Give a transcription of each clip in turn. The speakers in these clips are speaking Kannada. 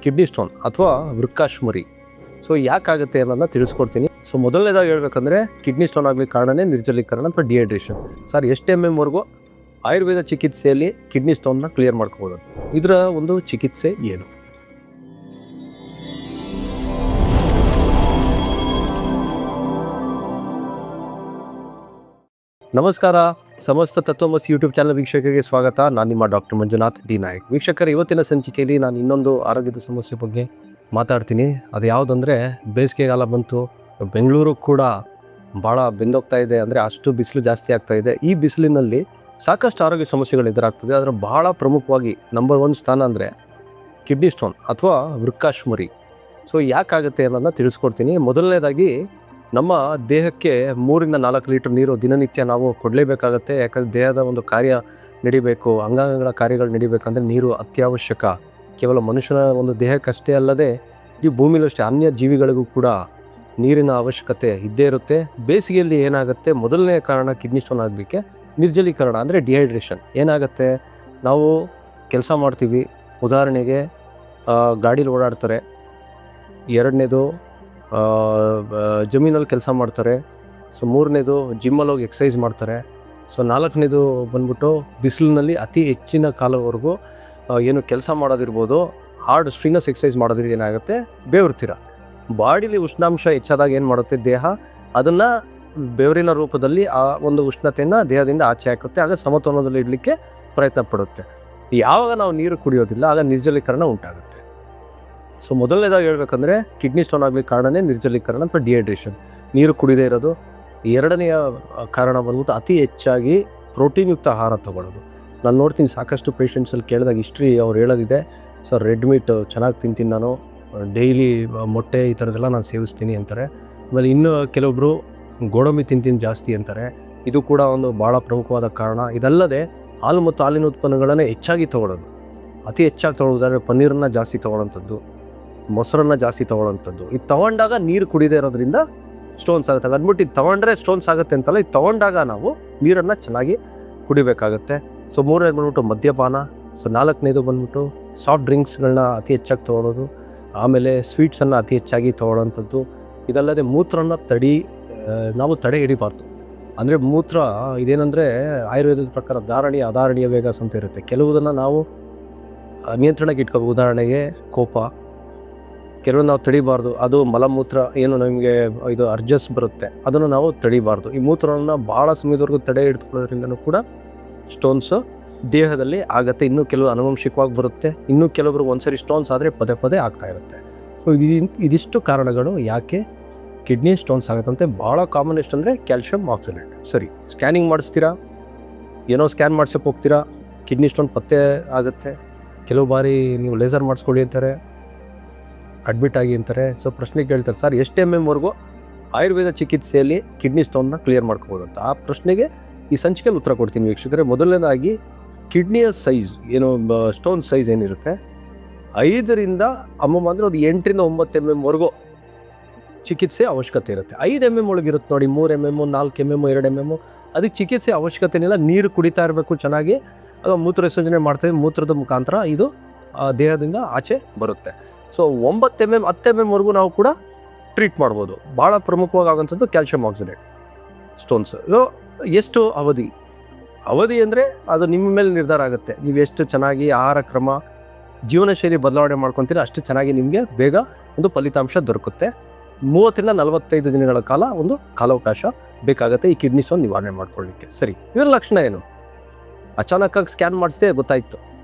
ಕಿಡ್ನಿ ಸ್ಟೋನ್ ಅಥವಾ ವೃಕ್ಕಾಶ್ಮರಿ. ಸೊ ಯಾಕಾಗುತ್ತೆ ಅನ್ನೋದನ್ನ ತಿಳಿಸ್ಕೊಡ್ತೀನಿ. ಸೊ ಮೊದಲನೇದಾಗಿ ಹೇಳ್ಬೇಕಂದ್ರೆ ಕಿಡ್ನಿ ಸ್ಟೋನ್ ಆಗಲಿಕ್ಕೆ ಕಾರಣನೇ ನಿರ್ಜಲೀಕರಣ ಅಥವಾ ಡಿಹೈಡ್ರೇಷನ್. ಸರ್ ಎಷ್ಟು ವರೆಗೂ ಆಯುರ್ವೇದ ಚಿಕಿತ್ಸೆಯಲ್ಲಿ ಕಿಡ್ನಿ ಸ್ಟೋನ್ನ ಕ್ಲಿಯರ್ ಮಾಡ್ಕೋಬೋದು. ಇದರ ಒಂದು ಚಿಕಿತ್ಸೆ ಏನು? ನಮಸ್ಕಾರ, ಸಮಸ್ತ ತತ್ವಮಸಿ ಯೂಟ್ಯೂಬ್ ಚಾನಲ್ ವೀಕ್ಷಕರಿಗೆ ಸ್ವಾಗತ. ನಾನು ನಿಮ್ಮ ಡಾಕ್ಟರ್ ಮಂಜುನಾಥ್ ಡಿ ನಾಯಕ್. ವೀಕ್ಷಕರ, ಇವತ್ತಿನ ಸಂಚಿಕೆಯಲ್ಲಿ ನಾನು ಇನ್ನೊಂದು ಆರೋಗ್ಯದ ಸಮಸ್ಯೆ ಬಗ್ಗೆ ಮಾತಾಡ್ತೀನಿ. ಅದು ಯಾವುದಂದರೆ, ಬೇಸಿಗೆಗಾಲ ಬಂತು, ಬೆಂಗಳೂರು ಕೂಡ ಭಾಳ ಬೆಂದೋಗ್ತಾ ಇದೆ. ಅಂದರೆ ಅಷ್ಟು ಬಿಸಿಲು ಜಾಸ್ತಿ ಆಗ್ತಾ ಇದೆ. ಈ ಬಿಸಿಲಿನಲ್ಲಿ ಸಾಕಷ್ಟು ಆರೋಗ್ಯ ಸಮಸ್ಯೆಗಳು ಎದುರಾಗ್ತದೆ. ಅದರ ಭಾಳ ಪ್ರಮುಖವಾಗಿ ನಂಬರ್ 1 ಸ್ಥಾನ ಅಂದರೆ ಕಿಡ್ನಿ ಸ್ಟೋನ್ ಅಥವಾ ವೃಕ್ಕಾಶ್ಮರಿ. ಸೊ ಯಾಕಾಗುತ್ತೆ ಅನ್ನೋದನ್ನ ತಿಳಿಸ್ಕೊಡ್ತೀನಿ. ಮೊದಲನೇದಾಗಿ, ನಮ್ಮ ದೇಹಕ್ಕೆ 3-4 ಲೀಟರ್ ನೀರು ದಿನನಿತ್ಯ ನಾವು ಕೊಡಲೇಬೇಕಾಗತ್ತೆ. ಯಾಕಂದರೆ ದೇಹದ ಒಂದು ಕಾರ್ಯ ನಡಿಬೇಕು, ಅಂಗಾಂಗಗಳ ಕಾರ್ಯಗಳು ನಡಿಬೇಕಂದ್ರೆ ನೀರು ಅತ್ಯವಶ್ಯಕ. ಕೇವಲ ಮನುಷ್ಯನ ಒಂದು ದೇಹಕ್ಕಷ್ಟೇ ಅಲ್ಲದೆ ಈ ಭೂಮಿಲೂ ಅಷ್ಟೇ ಅನ್ಯ ಜೀವಿಗಳಿಗೂ ಕೂಡ ನೀರಿನ ಅವಶ್ಯಕತೆ ಇದ್ದೇ ಇರುತ್ತೆ. ಬೇಸಿಗೆಯಲ್ಲಿ ಏನಾಗುತ್ತೆ, ಮೊದಲನೇ ಕಾರಣ ಕಿಡ್ನಿ ಸ್ಟೋನ್ ಆಗಲಿಕ್ಕೆ ನಿರ್ಜಲೀಕರಣ ಅಂದರೆ ಡಿಹೈಡ್ರೇಷನ್. ಏನಾಗುತ್ತೆ, ನಾವು ಕೆಲಸ ಮಾಡ್ತೀವಿ, ಉದಾಹರಣೆಗೆ ಗಾಡೀಲಿ ಓಡಾಡ್ತಾರೆ, ಎರಡನೇದು ಜಮೀನಲ್ಲಿ ಕೆಲಸ ಮಾಡ್ತಾರೆ, ಸೊ ಮೂರನೇದು ಜಿಮ್ಮಲ್ಲಿ ಹೋಗಿ ಎಕ್ಸಸೈಸ್ ಮಾಡ್ತಾರೆ, ಸೊ ನಾಲ್ಕನೇದು ಬಂದ್ಬಿಟ್ಟು ಬಿಸಿಲಿನಲ್ಲಿ ಅತಿ ಹೆಚ್ಚಿನ ಕಾಲವರೆಗೂ ಏನು ಕೆಲಸ ಮಾಡೋದಿರ್ಬೋದು, ಹಾರ್ಡ್ ಸ್ಟ್ರೀನಸ್ ಎಕ್ಸಸೈಸ್ ಮಾಡೋದ್ರಿಂದ ಏನಾಗುತ್ತೆ, ಬೇವ್ರ್ತೀರ. ಬಾಡಿಲಿ ಉಷ್ಣಾಂಶ ಹೆಚ್ಚಾದಾಗ ಏನು ಮಾಡುತ್ತೆ, ದೇಹ ಅದನ್ನು ಬೆವರಿನ ರೂಪದಲ್ಲಿ ಆ ಒಂದು ಉಷ್ಣತೆಯನ್ನು ದೇಹದಿಂದ ಆಚೆ ಹಾಕುತ್ತೆ. ಆಗ ಸಮತೋಲನದಲ್ಲಿ ಇಡಲಿಕ್ಕೆ ಪ್ರಯತ್ನ ಪಡುತ್ತೆ. ಯಾವಾಗ ನಾವು ನೀರು ಕುಡಿಯೋದಿಲ್ಲ, ಆಗ ನಿರ್ಜಲೀಕರಣ ಉಂಟಾಗುತ್ತೆ. ಸೊ ಮೊದಲನೇದಾಗಿ ಹೇಳ್ಬೇಕಂದ್ರೆ ಕಿಡ್ನಿ ಸ್ಟೋನ್ ಆಗಲಿಕ್ಕೆ ಕಾರಣನೇ ನಿರ್ಜಲೀಕರಣ ಅಥವಾ ಡಿಹೈಡ್ರೇಷನ್, ನೀರು ಕುಡಿದೇ ಇರೋದು. ಎರಡನೆಯ ಕಾರಣ ಬಂದ್ಬಿಟ್ಟು ಅತಿ ಹೆಚ್ಚಾಗಿ ಪ್ರೋಟೀನ್ಯುಕ್ತ ಆಹಾರ ತೊಗೊಳ್ಳೋದು. ನಾನು ನೋಡ್ತೀನಿ ಸಾಕಷ್ಟು ಪೇಷಂಟ್ಸಲ್ಲಿ ಕೇಳಿದಾಗ ಹಿಸ್ಟ್ರಿ ಅವ್ರು ಹೇಳೋದಿದೆ, ಸರ್ ರೆಡ್ ಮೀಟ್ ಚೆನ್ನಾಗಿ ತಿಂತೀನಿ, ನಾನು ಡೈಲಿ ಮೊಟ್ಟೆ ಈ ಥರದ್ದೆಲ್ಲ ನಾನು ಸೇವಿಸ್ತೀನಿ ಅಂತಾರೆ. ಆಮೇಲೆ ಇನ್ನು ಕೆಲವೊಬ್ಬರು ಗೋಡಂಬಿ ತಿಂತೀನಿ ಜಾಸ್ತಿ ಅಂತಾರೆ. ಇದು ಕೂಡ ಒಂದು ಭಾಳ ಪ್ರಮುಖವಾದ ಕಾರಣ. ಇದಲ್ಲದೆ ಹಾಲು ಮತ್ತು ಹಾಲಿನ ಉತ್ಪನ್ನಗಳನ್ನು ಹೆಚ್ಚಾಗಿ ತೊಗೊಳ್ಳೋದು, ಅತಿ ಹೆಚ್ಚಾಗಿ ತೊಗೊಳ್ಳೋದಾದ್ರೆ ಪನ್ನೀರನ್ನು ಜಾಸ್ತಿ ತೊಗೊಳ್ಳೋಂಥದ್ದು, ಮೊಸರನ್ನು ಜಾಸ್ತಿ ತೊಗೊಳ್ಳೋಂಥದ್ದು. ಇದು ತೊಗೊಂಡಾಗ ನೀರು ಕುಡಿದೇ ಇರೋದ್ರಿಂದ ಸ್ಟೋನ್ಸ್ ಆಗುತ್ತೆ. ಅಂದ್ಬಿಟ್ಟು ಇದು ತೊಗೊಂಡ್ರೆ ಸ್ಟೋನ್ಸ್ ಆಗುತ್ತೆ ಅಂತಲ್ಲ, ಇದು ತೊಗೊಂಡಾಗ ನಾವು ನೀರನ್ನು ಚೆನ್ನಾಗಿ ಕುಡಿಬೇಕಾಗುತ್ತೆ. ಸೊ ಮೂರನೇದು ಬಂದ್ಬಿಟ್ಟು ಮದ್ಯಪಾನ. ಸೊ ನಾಲ್ಕನೇದು ಬಂದ್ಬಿಟ್ಟು ಸಾಫ್ಟ್ ಡ್ರಿಂಕ್ಸ್ಗಳನ್ನ ಅತಿ ಹೆಚ್ಚಾಗಿ ತೊಗೊಳೋದು, ಆಮೇಲೆ ಸ್ವೀಟ್ಸನ್ನು ಅತಿ ಹೆಚ್ಚಾಗಿ ತೊಗೊಳ್ಳೋಂಥದ್ದು. ಇದಲ್ಲದೆ ಮೂತ್ರನ ನಾವು ತಡೆ ಹಿಡಿಬಾರ್ದು. ಅಂದರೆ ಮೂತ್ರ ಇದೇನೆಂದರೆ ಆಯುರ್ವೇದದ ಪ್ರಕಾರ ಧಾರಣೀಯ ಅಧಾರಣೀಯ ವೇಗಾಸ್ ಅಂತ ಇರುತ್ತೆ. ಕೆಲವುದನ್ನು ನಾವು ನಿಯಂತ್ರಣಕ್ಕೆ ಇಟ್ಕೋಬೇಕು. ಉದಾಹರಣೆಗೆ ಕೋಪ, ಕೆಲವೊಂದು ನಾವು ತಡಿಬಾರ್ದು. ಅದು ಮಲಮೂತ್ರ ಏನು ನಮಗೆ ಇದು ಅರ್ಜಸ್ ಬರುತ್ತೆ, ಅದನ್ನು ನಾವು ತಡಿಬಾರ್ದು. ಈ ಮೂತ್ರವನ್ನು ಭಾಳ ಸಮಯದವರೆಗೂ ತಡೆ ಹಿಡಿದುಕೊಳ್ಳೋದ್ರಿಂದನೂ ಕೂಡ ಸ್ಟೋನ್ಸು ದೇಹದಲ್ಲಿ ಆಗುತ್ತೆ. ಇನ್ನೂ ಕೆಲವು ಆನುವಂಶಿಕವಾಗಿ ಬರುತ್ತೆ, ಇನ್ನೂ ಕೆಲವರು ಒಂದ್ಸರಿ ಸ್ಟೋನ್ಸ್ ಆದರೆ ಪದೇ ಪದೇ ಆಗ್ತಾ ಇರುತ್ತೆ. ಸೊ ಇದಿಷ್ಟು ಕಾರಣಗಳು ಯಾಕೆ ಕಿಡ್ನಿ ಸ್ಟೋನ್ಸ್ ಆಗುತ್ತಂತೆ. ಭಾಳ ಕಾಮನ್ ಎಷ್ಟಂದರೆ ಕ್ಯಾಲ್ಶಿಯಂ ಆಕ್ಸಲೇಟ್. ಸರಿ, ಸ್ಕ್ಯಾನಿಂಗ್ ಮಾಡಿಸ್ತೀರಾ, ಏನೋ ಸ್ಕ್ಯಾನ್ ಮಾಡ್ಸೋಕೆ ಹೋಗ್ತೀರಾ, ಕಿಡ್ನಿ ಸ್ಟೋನ್ ಪತ್ತೆ ಆಗುತ್ತೆ. ಕೆಲವು ಬಾರಿ ನೀವು ಲೇಸರ್ ಮಾಡಿಸ್ಕೊಳ್ಳಿ ಅಂತಾರೆ, ಅಡ್ಮಿಟ್ ಆಗಿ ಅಂತಾರೆ. ಸೊ ಪ್ರಶ್ನೆ ಕೇಳ್ತಾರೆ, ಸರ್ ಎಷ್ಟು ವರೆಗೂ ಆಯುರ್ವೇದ ಚಿಕಿತ್ಸೆಯಲ್ಲಿ ಕಿಡ್ನಿ ಸ್ಟೋನ್ನ ಕ್ಲಿಯರ್ ಮಾಡ್ಕೋಬೋದು ಅಂತ. ಆ ಪ್ರಶ್ನೆಗೆ ಈ ಸಂಚಿಕೆಯಲ್ಲಿ ಉತ್ತರ ಕೊಡ್ತೀನಿ ವೀಕ್ಷಕರೇ. ಮೊದಲನೇದಾಗಿ, ಕಿಡ್ನಿಯ ಸೈಜ್ ಏನು, ಸ್ಟೋನ್ ಸೈಜ್ ಏನಿರುತ್ತೆ, 5ರಿಂದ ಅಂದರೆ ಅದು 8-9 ವರೆಗೂ ಚಿಕಿತ್ಸೆ ಅವಶ್ಯಕತೆ ಇರುತ್ತೆ. 5 ಒಳಗಿರುತ್ತೆ ನೋಡಿ, 3 4 2 ಅದಕ್ಕೆ ಚಿಕಿತ್ಸೆ ಅವಶ್ಯಕತೆ ಏನಿಲ್ಲ. ನೀರು ಕುಡಿತಾ ಇರಬೇಕು ಚೆನ್ನಾಗಿ, ಆಗ ಮೂತ್ರ ವಿಸರ್ಜನೆ ಮಾಡ್ತಾ ಮೂತ್ರದ ಮುಖಾಂತರ ಇದು ದೇಹದಿಂದ ಆಚೆ ಬರುತ್ತೆ. ಸೊ 9 10 ವರೆಗೂ ನಾವು ಕೂಡ ಟ್ರೀಟ್ ಮಾಡ್ಬೋದು. ಭಾಳ ಪ್ರಮುಖವಾಗಿ ಆಗೋಂಥದ್ದು ಕ್ಯಾಲ್ಶಿಯಂ ಆಕ್ಸಲೇಟ್ ಸ್ಟೋನ್ಸ್. ಎಷ್ಟು ಅವಧಿ ಅಂದರೆ ಅದು ನಿಮ್ಮ ಮೇಲೆ ನಿರ್ಧಾರ ಆಗುತ್ತೆ. ನೀವು ಎಷ್ಟು ಚೆನ್ನಾಗಿ ಆಹಾರ ಕ್ರಮ, ಜೀವನ ಶೈಲಿ ಬದಲಾವಣೆ ಮಾಡ್ಕೊತೀರ, ಅಷ್ಟು ಚೆನ್ನಾಗಿ ನಿಮಗೆ ಬೇಗ ಒಂದು ಫಲಿತಾಂಶ ದೊರಕುತ್ತೆ. 30-45 ದಿನಗಳ ಕಾಲ ಒಂದು ಕಾಲಾವಕಾಶ ಬೇಕಾಗುತ್ತೆ ಈ ಕಿಡ್ನಿ ಸ್ಟೋನ್ ನಿವಾರಣೆ ಮಾಡ್ಕೊಳ್ಳಿಕ್ಕೆ. ಸರಿ, ಇದರ ಲಕ್ಷಣ ಏನು? ಅಚಾನಕ್ಕಾಗಿ ಸ್ಕ್ಯಾನ್ ಮಾಡಿಸ್ದೆ ಗೊತ್ತಾಯಿತು.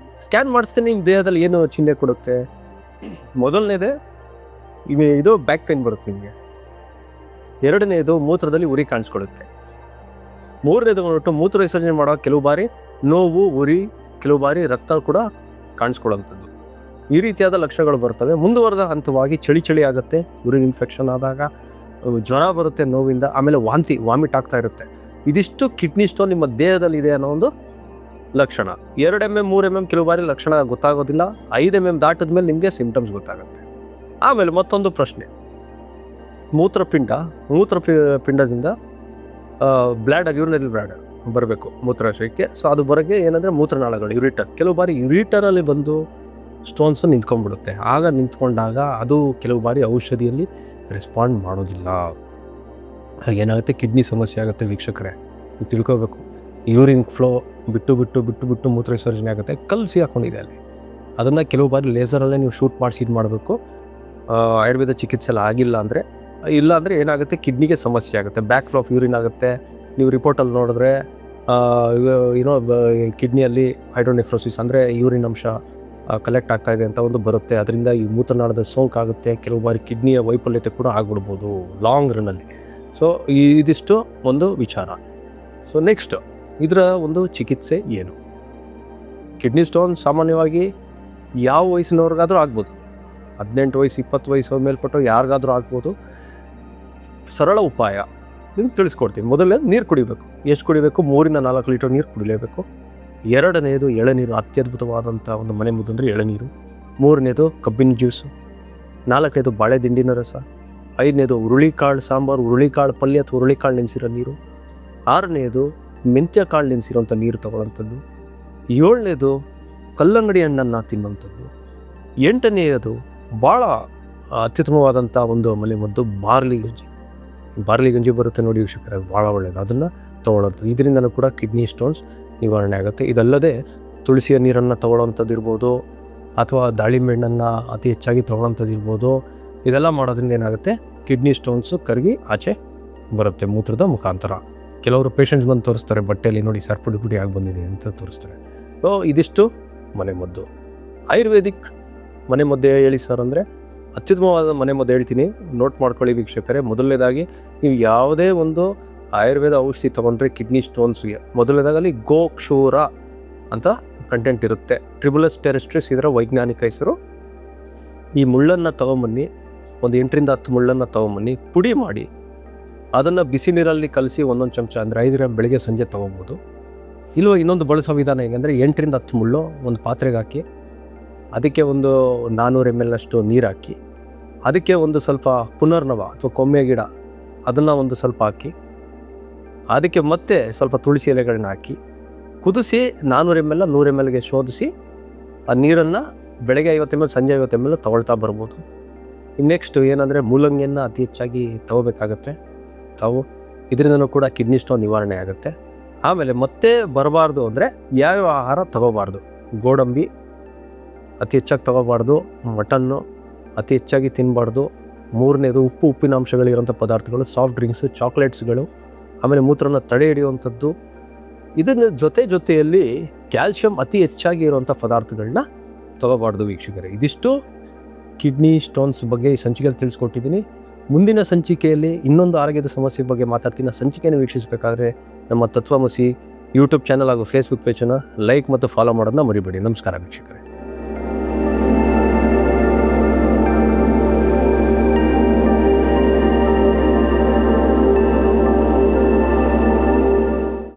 ಸ್ಕ್ಯಾನ್ ಮಾಡಿಸ್ದೆ ನಿಮ್ಮ ದೇಹದಲ್ಲಿ ಏನು ಚಿಹ್ನೆ ಕೊಡುತ್ತೆ? ಮೊದಲನೇದೇ ಇದು ಬ್ಯಾಕ್ ಪೇನ್ ಬರುತ್ತೆ ನಿಮಗೆ. ಎರಡನೇದು ಮೂತ್ರದಲ್ಲಿ ಉರಿ ಕಾಣಿಸ್ಕೊಳ್ಳುತ್ತೆ. ಮೂರನೇದು ಬಂದ್ಬಿಟ್ಟು ಮೂತ್ರ ವಿಸರ್ಜನೆ ಮಾಡೋ ಕೆಲವು ಬಾರಿ ನೋವು, ಉರಿ, ಕೆಲವು ಬಾರಿ ರಕ್ತ ಕೂಡ ಕಾಣಿಸ್ಕೊಳ್ಳೋಂಥದ್ದು. ಈ ರೀತಿಯಾದ ಲಕ್ಷಣಗಳು ಬರ್ತವೆ. ಮುಂದುವರೆದ ಹಂತವಾಗಿ ಚಳಿ ಆಗುತ್ತೆ, ಯೂರಿನ್ ಇನ್ಫೆಕ್ಷನ್ ಆದಾಗ ಜ್ವರ ಬರುತ್ತೆ ನೋವಿಂದ, ಆಮೇಲೆ ವಾಮಿಟ್ ಆಗ್ತಾ ಇರುತ್ತೆ. ಇದಿಷ್ಟು ಕಿಡ್ನಿ ಸ್ಟೋನ್ ನಿಮ್ಮ ದೇಹದಲ್ಲಿ ಇದೆ ಅನ್ನೋ ಒಂದು ಲಕ್ಷಣ. 2 3 ಕೆಲವು ಬಾರಿ ಲಕ್ಷಣ ಗೊತ್ತಾಗೋದಿಲ್ಲ. 5 ದಾಟಿದ ಮೇಲೆ ನಿಮಗೆ ಸಿಂಪ್ಟಮ್ಸ್ ಗೊತ್ತಾಗುತ್ತೆ. ಆಮೇಲೆ ಮತ್ತೊಂದು ಪ್ರಶ್ನೆ, ಮೂತ್ರಪಿಂಡದಿಂದ ಬ್ಲ್ಯಾಡರ್, ಯೂರಿನರಿ ಬ್ಲ್ಯಾಡರ್ ಬರಬೇಕು ಮೂತ್ರಾಶಯಕ್ಕೆ. ಸೊ ಅದು ಬರೋಕ್ಕೆ ಏನಂದರೆ ಮೂತ್ರನಾಳಗಳು, ಯುರಿಟರ್. ಕೆಲವು ಬಾರಿ ಯುರಿಟರಲ್ಲಿ ಬಂದು ಸ್ಟೋನ್ಸು ನಿಂತ್ಕೊಂಡ್ಬಿಡುತ್ತೆ. ಆಗ ನಿಂತ್ಕೊಂಡಾಗ ಅದು ಕೆಲವು ಬಾರಿ ಔಷಧಿಯಲ್ಲಿ ರೆಸ್ಪಾಂಡ್ ಮಾಡೋದಿಲ್ಲ. ಏನಾಗುತ್ತೆ, ಕಿಡ್ನಿ ಸಮಸ್ಯೆ ಆಗುತ್ತೆ ವೀಕ್ಷಕರೇ. ನೀವು ತಿಳ್ಕೋಬೇಕು. ಯೂರಿನ್ ಫ್ಲೋ ಬಿಟ್ಟು ಮೂತ್ರ ವಿಸರ್ಜನೆ ಆಗುತ್ತೆ. ಕಲ್ಸಿ ಹಾಕೊಂಡಿದೆ ಅಲ್ಲಿ. ಅದನ್ನು ಕೆಲವು ಬಾರಿ ಲೇಸರಲ್ಲೇ ನೀವು ಶೂಟ್ ಮಾಡಿಸಿ ಇದು ಮಾಡಬೇಕು. ಆಯುರ್ವೇದ ಚಿಕಿತ್ಸೆ ಎಲ್ಲ ಆಗಿಲ್ಲ ಅಂದರೆ, ಇಲ್ಲ ಅಂದರೆ ಏನಾಗುತ್ತೆ, ಕಿಡ್ನಿಗೆ ಸಮಸ್ಯೆ ಆಗುತ್ತೆ. ಬ್ಯಾಕ್ ಫ್ಲೋ ಆಫ್ ಯೂರಿನ್ ಆಗುತ್ತೆ. ನೀವು ರಿಪೋರ್ಟಲ್ಲಿ ನೋಡಿದ್ರೆ ಏನೋ ಕಿಡ್ನಿಯಲ್ಲಿ ಹೈಡ್ರೋನೆಫ್ರೋಸಿಸ್ ಅಂದರೆ ಯೂರಿನ್ ಅಂಶ ಕಲೆಕ್ಟ್ ಆಗ್ತಾ ಇದೆ ಅಂತ ಒಂದು ಬರುತ್ತೆ. ಅದರಿಂದ ಈ ಮೂತ್ರನಾಳದ ಸೋಂಕಾಗುತ್ತೆ. ಕೆಲವು ಬಾರಿ ಕಿಡ್ನಿಯ ವೈಫಲ್ಯತೆ ಕೂಡ ಆಗ್ಬಿಡ್ಬೋದು ಲಾಂಗ್ ರನ್ನಲ್ಲಿ. ಸೊ ಇದಿಷ್ಟು ಒಂದು ವಿಚಾರ. ಸೊ ನೆಕ್ಸ್ಟ್, ಇದರ ಒಂದು ಚಿಕಿತ್ಸೆ ಏನು? ಕಿಡ್ನಿ ಸ್ಟೋನ್ ಸಾಮಾನ್ಯವಾಗಿ ಯಾವ ವಯಸ್ಸಿನವ್ರಿಗಾದರೂ ಆಗ್ಬೋದು. 18 ವಯಸ್ಸು 20 ವಯಸ್ಸು ಮೇಲ್ಪಟ್ಟು ಯಾರಿಗಾದರೂ ಆಗ್ಬೋದು. ಸರಳ ಉಪಾಯ ನಿಮ್ಗೆ ತಿಳಿಸ್ಕೊಡ್ತೀನಿ. ಮೊದಲನೇ, ನೀರು ಕುಡಿಬೇಕು. ಎಷ್ಟು ಕುಡಿಬೇಕು? 3-4 ಲೀಟರ್ ನೀರು ಕುಡಿಲೇಬೇಕು. ಎರಡನೇದು ಎಳನೀರು. ಅತ್ಯದ್ಭುತವಾದಂಥ ಒಂದು ಮನೆ ಮದ್ದು ಅಂದರೆ ಎಳನೀರು. ಮೂರನೇದು ಕಬ್ಬಿನ ಜ್ಯೂಸು. ನಾಲ್ಕನೇದು ಬಾಳೆ ದಿಂಡಿನ ರಸ. ಐದನೇದು ಹುರುಳಿಕಾಳು ಸಾಂಬಾರು, ಹುರುಳಿಕಾಳು ಪಲ್ಯ ಅಥವಾ ಹುರುಳಿಕಾಳು ನೆನೆಸಿರೋ ನೀರು. ಆರನೇದು ಮೆಂತ್ಯ ಕಾಳು ನೆನೆಸಿರೋಂಥ ನೀರು ತಗೊಳ್ಳೋಂಥದ್ದು. ಏಳನೇದು ಕಲ್ಲಂಗಡಿ ಹಣ್ಣನ್ನು ತಿನ್ನೋಂಥದ್ದು. ಎಂಟನೆಯದು ಭಾಳ ಅತ್ಯುತ್ತಮವಾದಂಥ ಒಂದು ಮನೆಮದ್ದು ಬಾರ್ಲಿ ಗಂಜಿ. ಬಾರ್ಲಿ ಗಂಜಿ ಬರುತ್ತೆ ನೋಡಿ ವೀಕ್ಷಕರೇ, ಭಾಳ ಒಳ್ಳೆಯದು. ಅದನ್ನು ತೊಗೊಳ್ಳೋಂಥದ್ದು. ಇದರಿಂದಲೂ ಕೂಡ ಕಿಡ್ನಿ ಸ್ಟೋನ್ಸ್ ನಿವಾರಣೆ ಆಗುತ್ತೆ. ಇದಲ್ಲದೆ ತುಳಸಿಯ ನೀರನ್ನು ತೊಗೊಳ್ಳೋಂಥದ್ದು ಇರ್ಬೋದು, ಅಥವಾ ದಾಳಿಂಬೆ ಹಣ್ಣನ್ನು ಅತಿ ಹೆಚ್ಚಾಗಿ ತೊಗೊಳ್ಳೋಂಥದ್ದು ಇರ್ಬೋದು. ಇದೆಲ್ಲ ಮಾಡೋದ್ರಿಂದ ಏನಾಗುತ್ತೆ, ಕಿಡ್ನಿ ಸ್ಟೋನ್ಸು ಕರಗಿ ಆಚೆ ಬರುತ್ತೆ ಮೂತ್ರದ ಮುಖಾಂತರ. ಕೆಲವರು ಪೇಷಂಟ್ಸ್ ಬಂದು ತೋರಿಸ್ತಾರೆ, ಬಟ್ಟೆಯಲ್ಲಿ ನೋಡಿ ಸರ್ ಪುಡಿ ಆಗಿ ಬಂದಿದೆ ಅಂತ ತೋರಿಸ್ತಾರೆ. ಸೊ ಇದಿಷ್ಟು ಮನೆಮದ್ದು. ಆಯುರ್ವೇದಿಕ್ ಮನೆಮದ್ದು ಹೇಳಿ ಸರ್ ಅಂದರೆ, ಅತ್ಯುತ್ತಮವಾದ ಮನೆಮದ್ದು ಹೇಳ್ತೀನಿ, ನೋಟ್ ಮಾಡ್ಕೊಳ್ಳಿ ವೀಕ್ಷಕರೇ. ಮೊದಲನೇದಾಗಿ ನೀವು ಯಾವುದೇ ಒಂದು ಆಯುರ್ವೇದ ಔಷಧಿ ತೊಗೊಂಡ್ರೆ ಕಿಡ್ನಿ ಸ್ಟೋನ್ಸ್ಗೆ ಮೊದಲನೇದಾಗಲ್ಲಿ ಗೋಕ್ಷೂರ ಅಂತ ಕಂಟೆಂಟ್ ಇರುತ್ತೆ. ಟ್ರಿಬುಲಸ್ ಟೆರೆಸ್ಟ್ರಿಸ್ ಇದರ ವೈಜ್ಞಾನಿಕ ಹೆಸರು. ಈ ಮುಳ್ಳನ್ನು ತೊಗೊಂಬನ್ನಿ, ಒಂದು 8-10 ಮುಳ್ಳನ್ನು ತೊಗೊಂಬನ್ನಿ, ಪುಡಿ ಮಾಡಿ ಅದನ್ನು ಬಿಸಿ ನೀರಲ್ಲಿ ಕಲಸಿ 1 ಚಮಚ ಅಂದರೆ 5 ಗ್ರಾಮ್ ಬೆಳಗ್ಗೆ ಸಂಜೆ ತೊಗೊಬೋದು. ಇಲ್ಲವೋ ಇನ್ನೊಂದು ಬಳಸೋ ವಿಧಾನ ಹೇಗೆಂದರೆ, 8-10 ಮುಳ್ಳು ಒಂದು ಪಾತ್ರೆಗೆ ಹಾಕಿ, ಅದಕ್ಕೆ ಒಂದು 400 ml ಅಷ್ಟು ನೀರು ಹಾಕಿ, ಅದಕ್ಕೆ ಒಂದು ಸ್ವಲ್ಪ ಪುನರ್ನವ ಅಥವಾ ಕೊಮ್ಮೆ ಗಿಡ ಅದನ್ನು ಒಂದು ಸ್ವಲ್ಪ ಹಾಕಿ, ಅದಕ್ಕೆ ಮತ್ತೆ ಸ್ವಲ್ಪ ತುಳಸಿ ಎಲೆಗಳನ್ನ ಹಾಕಿ ಕುದಿಸಿ 400 ml 100 mlಗೆ ಶೋಧಿಸಿ ಆ ನೀರನ್ನು ಬೆಳಗ್ಗೆ 50 ml ಸಂಜೆ 50 ml ತೊಗೊಳ್ತಾ ಬರ್ಬೋದು. ನೆಕ್ಸ್ಟ್ ಏನಂದರೆ, ಮೂಲಂಗಿಯನ್ನು ಅತಿ ಹೆಚ್ಚಾಗಿ ತಗೋಬೇಕಾಗತ್ತೆ ತಾವು. ಇದರಿಂದನೂ ಕೂಡ ಕಿಡ್ನಿ ಸ್ಟೋನ್ ನಿವಾರಣೆ ಆಗುತ್ತೆ. ಆಮೇಲೆ ಮತ್ತೆ ಬರಬಾರ್ದು ಅಂದರೆ ಯಾವ್ಯಾವ ಆಹಾರ ತಗೋಬಾರ್ದು. ಗೋಡಂಬಿ ಅತಿ ಹೆಚ್ಚಾಗಿ ತಗೋಬಾರ್ದು. ಮಟನ್ನು ಅತಿ ಹೆಚ್ಚಾಗಿ ತಿನ್ನಬಾರ್ದು. ಮೂರನೇದು ಉಪ್ಪಿನಾಂಶಗಳಿರೋಂಥ ಪದಾರ್ಥಗಳು, ಸಾಫ್ಟ್ ಡ್ರಿಂಕ್ಸು, ಚಾಕ್ಲೇಟ್ಸ್ಗಳು, ಆಮೇಲೆ ಮೂತ್ರನ ತಡೆ ಹಿಡಿಯುವಂಥದ್ದು. ಇದನ್ನ ಜೊತೆಯಲ್ಲಿ ಕ್ಯಾಲ್ಶಿಯಂ ಅತಿ ಹೆಚ್ಚಾಗಿ ಇರುವಂಥ ಪದಾರ್ಥಗಳನ್ನ ತಗೋಬಾರ್ದು ವೀಕ್ಷಕರೇ. ಇದಿಷ್ಟು ಕಿಡ್ನಿ ಸ್ಟೋನ್ಸ್ ಬಗ್ಗೆ ಈ ಸಂಚಿಕೆಯಲ್ಲಿ ತಿಳಿಸ್ಕೊಟ್ಟಿದ್ದೀನಿ. ಮುಂದಿನ ಸಂಚಿಕೆಯಲ್ಲಿ ಇನ್ನೊಂದು ಆರೋಗ್ಯದ ಸಮಸ್ಯೆ ಬಗ್ಗೆ ಮಾತಾಡ್ತೀನಿ. ಆ ಸಂಚಿಕೆಯನ್ನು ವೀಕ್ಷಿಸಬೇಕಾದ್ರೆ ನಮ್ಮ ತತ್ವಮಸಿ ಯೂಟ್ಯೂಬ್ ಚಾನಲ್ ಹಾಗೂ ಫೇಸ್ಬುಕ್ ಪೇಜನ್ನು ಲೈಕ್ ಮತ್ತು ಫಾಲೋ ಮಾಡೋದನ್ನ ಮರಿಬೇಡಿ. ನಮಸ್ಕಾರ ವೀಕ್ಷಕರೇ.